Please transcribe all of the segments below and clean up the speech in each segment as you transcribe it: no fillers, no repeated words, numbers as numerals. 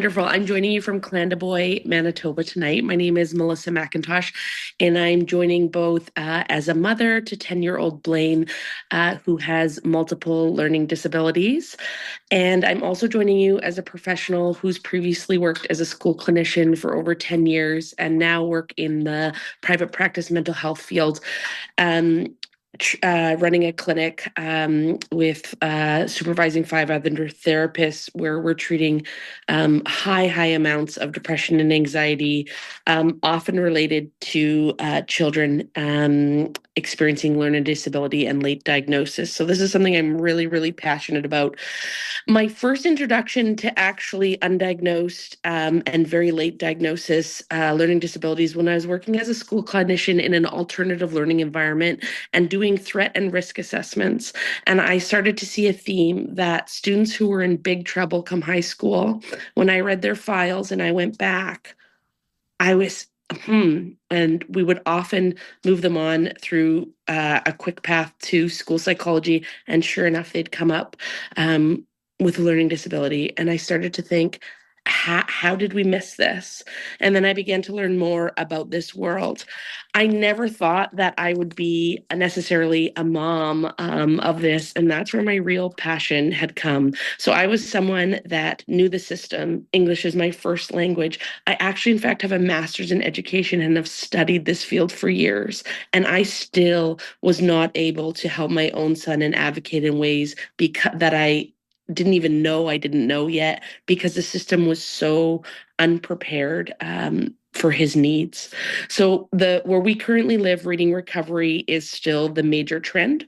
Wonderful. I'm joining you from Clandeboye, Manitoba tonight. My name is Melissa McIntosh, and I'm joining both as a mother to 10-year-old Blaine, who has multiple learning disabilities. And I'm also joining you as a professional who's previously worked as a school clinician for over 10 years and now work in the private practice mental health field. Um, Running a clinic with supervising 5 other therapists where we're treating high amounts of depression and anxiety, often related to children experiencing learning disability and late diagnosis. So this is something I'm really passionate about. My first introduction to actually undiagnosed and very late diagnosis learning disabilities when I was working as a school clinician in an alternative learning environment and doing threat and risk assessments. And I started to see a theme that students who were in big trouble come high school, when I read their files and I went back, I was, and we would often move them on through a quick path to school psychology. And sure enough, they'd come up with a learning disability. And I started to think, how did we miss this? And then I began to learn more about this world. I never thought that I would be necessarily a mom of this, and that's where my real passion had come. So I was someone that knew the system. English is my first language. I actually, in fact, have a master's in education and have studied this field for years. And I still was not able to help my own son and advocate in ways that I didn't even know I didn't know yet, because the system was so unprepared for his needs. So where we currently live, reading recovery is still the major trend.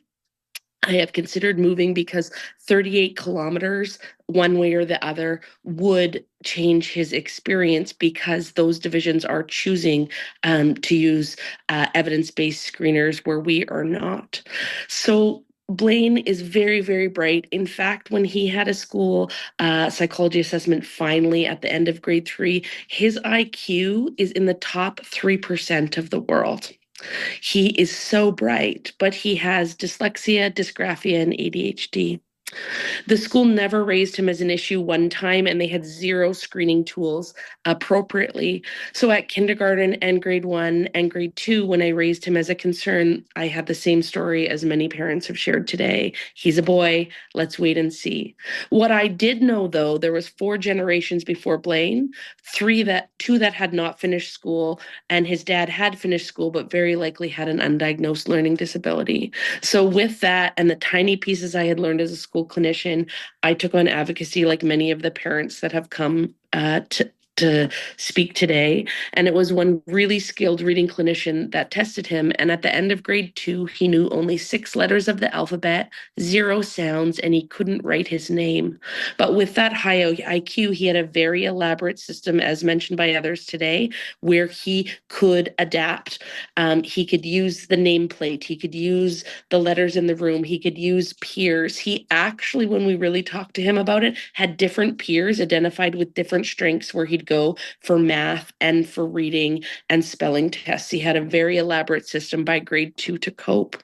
I have considered moving because 38 kilometers one way or the other would change his experience, because those divisions are choosing to use evidence-based screeners where we are not. So Blaine is very bright. In fact, when he had a school psychology assessment finally at the end of grade 3, his IQ is in the top 3% of the world. He is so bright, but he has dyslexia, dysgraphia, and ADHD. The school never raised him as an issue one time, and they had zero screening tools appropriately. So at kindergarten and grade 1 and grade 2, when I raised him as a concern, I had the same story as many parents have shared today. He's a boy. Let's wait and see. What I did know, though, there was 4 generations before Blaine, two that had not finished school, and his dad had finished school, but very likely had an undiagnosed learning disability. So with that and the tiny pieces I had learned as a school clinician, I took on advocacy like many of the parents that have come to speak today. And it was one really skilled reading clinician that tested him. And at the end of grade 2, he knew only 6 letters of the alphabet, 0 sounds, and he couldn't write his name. But with that high IQ, he had a very elaborate system, as mentioned by others today, where he could adapt. He could use the nameplate. He could use the letters in the room. He could use peers. He actually, when we really talked to him about it, had different peers identified with different strengths where he'd go for math and for reading and spelling tests. He had a very elaborate system by grade 2 to cope.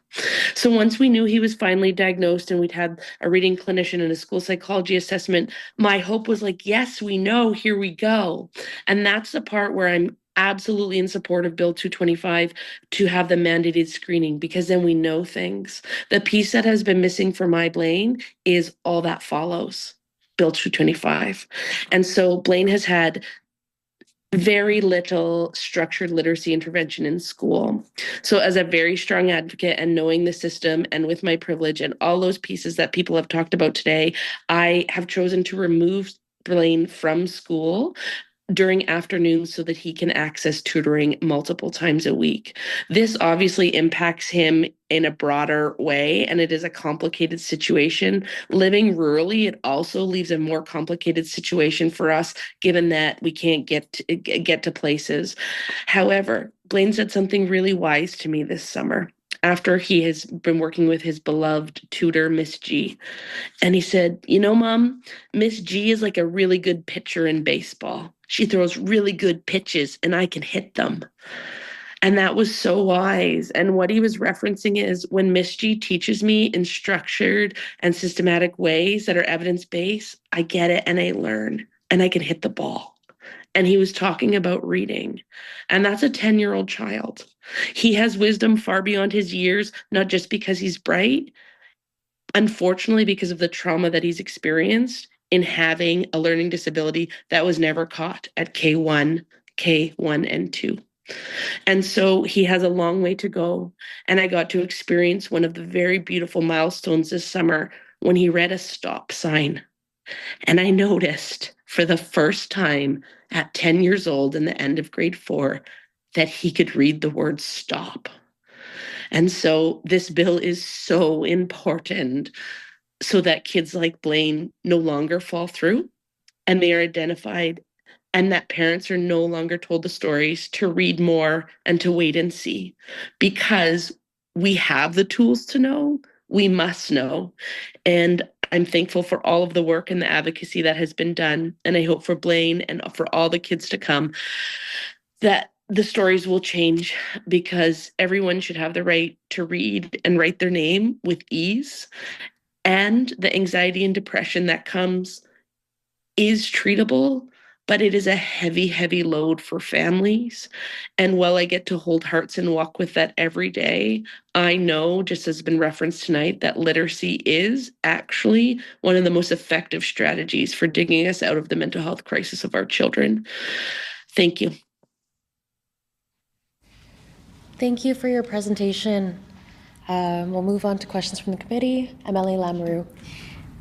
So once we knew he was finally diagnosed and we'd had a reading clinician and a school psychology assessment, my hope was like, yes, we know, here we go. And that's the part where I'm absolutely in support of Bill 225 to have the mandated screening, because then we know things. The piece that has been missing for my Blaine is all that follows Bill 225. And so Blaine has had very little structured literacy intervention in school. So as a very strong advocate and knowing the system and with my privilege and all those pieces that people have talked about today, I have chosen to remove Blaine from school during afternoons so that he can access tutoring multiple times a week. This obviously impacts him in a broader way, and it is a complicated situation. Living rurally, it also leaves a more complicated situation for us, given that we can't get to places. However, Blaine said something really wise to me this summer after he has been working with his beloved tutor, Miss G. And he said, you know, Mom, Miss G is like a really good pitcher in baseball. She throws really good pitches and I can hit them. And that was so wise. And what he was referencing is when Miss G teaches me in structured and systematic ways that are evidence based, I get it and I learn. and I can hit the ball. And he was talking about reading. And that's a 10-year-old child. He has wisdom far beyond his years, not just because he's bright, unfortunately, because of the trauma that he's experienced in having a learning disability that was never caught at K1 and 2. And so he has a long way to go. And I got to experience one of the very beautiful milestones this summer when he read a stop sign. And I noticed for the first time at 10 years old in the end of grade 4 that he could read the word stop. And so this bill is so important so that kids like Blaine no longer fall through and they are identified, and that parents are no longer told the stories to read more and to wait and see, because we have the tools to know, we must know. And I'm thankful for all of the work and the advocacy that has been done. And I hope for Blaine and for all the kids to come that the stories will change, because everyone should have the right to read and write their name with ease. And the anxiety and depression that comes is treatable, but it is a heavy, heavy load for families. And while I get to hold hearts and walk with that every day, I know, just as has been referenced tonight, that literacy is actually one of the most effective strategies for digging us out of the mental health crisis of our children. Thank you. Thank you for your presentation. We'll move on to questions from the committee. MLA Lamoureux.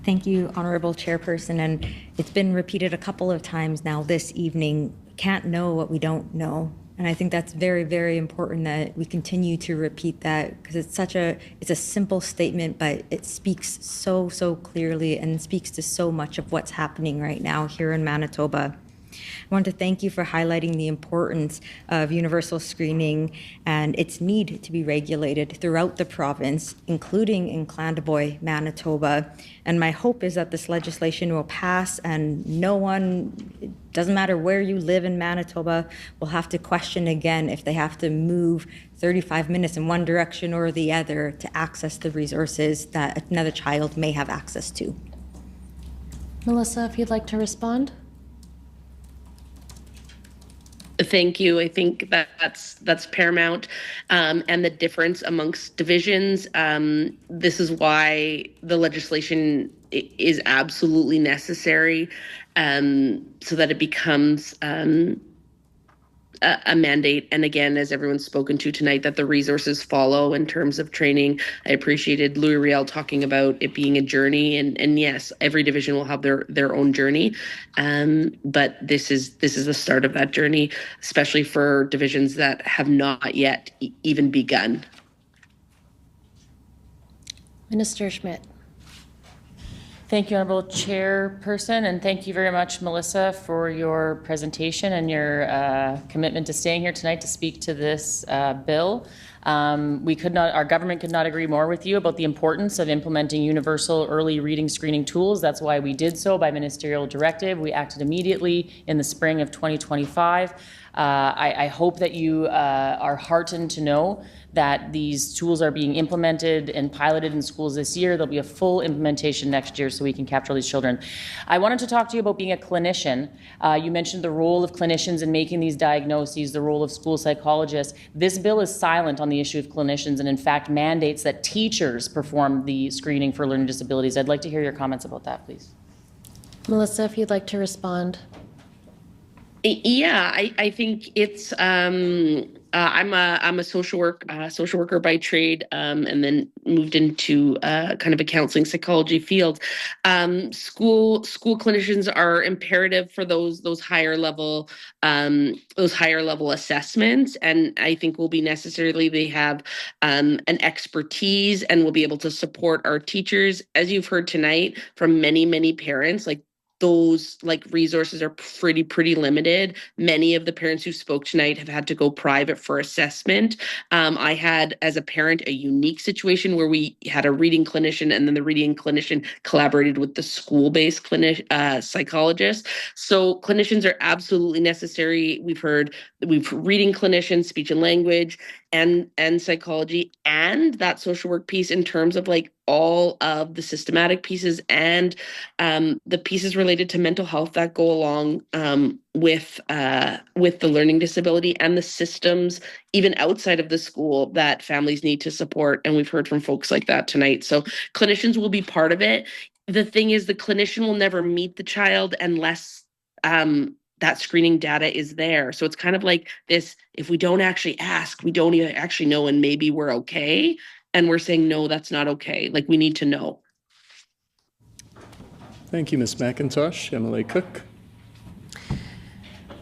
Thank you, Honorable Chairperson. And it's been repeated a couple of times now this evening. We can't know what we don't know. And I think that's very, very important that we continue to repeat that, because it's a simple statement, but it speaks so, so clearly and speaks to so much of what's happening right now here in Manitoba. I want to thank you for highlighting the importance of universal screening and its need to be regulated throughout the province, including in Clandeboye, Manitoba. And my hope is that this legislation will pass and no one, it doesn't matter where you live in Manitoba, will have to question again if they have to move 35 minutes in one direction or the other to access the resources that another child may have access to. Melissa, if you'd like to respond. Thank you. I think that's paramount, and the difference amongst divisions. This is why the legislation is absolutely necessary, so that it becomes a mandate. And again, as everyone's spoken to tonight, that the resources follow in terms of training. I appreciated Louis Riel talking about it being a journey, and yes, every division will have their own journey, but this is the start of that journey, especially for divisions that have not yet even begun. Minister Schmidt. Thank you, Honorable Chairperson, and thank you very much, Melissa, for your presentation and your commitment to staying here tonight to speak to this bill. Our government could not agree more with you about the importance of implementing universal early reading screening tools. That's why we did so by ministerial directive. We acted immediately in the spring of 2025. I hope that you are heartened to know that these tools are being implemented and piloted in schools this year. There'll be a full implementation next year so we can capture all these children. I wanted to talk to you about being a clinician. You mentioned the role of clinicians in making these diagnoses, the role of school psychologists. This bill is silent on the issue of clinicians and in fact mandates that teachers perform the screening for learning disabilities. I'd like to hear your comments about that, please. Melissa, if you'd like to respond. Yeah, I think it's I'm a social worker by trade, and then moved into kind of a counseling psychology field. School clinicians are imperative for those higher level assessments, and I think will be necessarily they have an expertise and will be able to support our teachers. As you've heard tonight from many parents, like those resources are pretty limited. Many of the parents who spoke tonight have had to go private for assessment. I had, as a parent, a unique situation where we had a reading clinician, and then the reading clinician collaborated with the school-based psychologist. So clinicians are absolutely necessary. We've reading clinicians, speech and language, and psychology and that social work piece in terms of like all of the systematic pieces and the pieces related to mental health that go along with the learning disability and the systems even outside of the school that families need to support. And we've heard from folks like that tonight. So clinicians will be part of it. The thing is, the clinician will never meet the child unless that screening data is there. So it's kind of like this, if we don't actually ask, we don't even actually know, and maybe we're okay. And we're saying, no, that's not okay. Like, we need to know. Thank you, Ms. McIntosh. Emily Cook.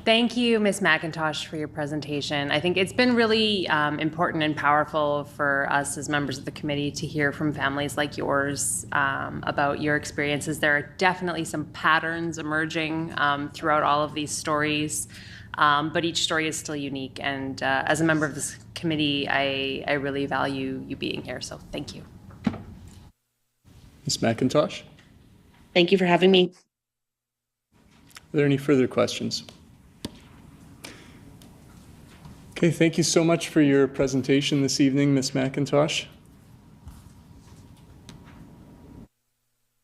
Thank you, Ms. McIntosh, for your presentation. I think it's been really important and powerful for us as members of the committee to hear from families like yours about your experiences. There are definitely some patterns emerging throughout all of these stories, but each story is still unique. And as a member of this committee, I really value you being here, so thank you. Ms. McIntosh. Thank you for having me. Are there any further questions? Okay, thank you so much for your presentation this evening, Ms. McIntosh.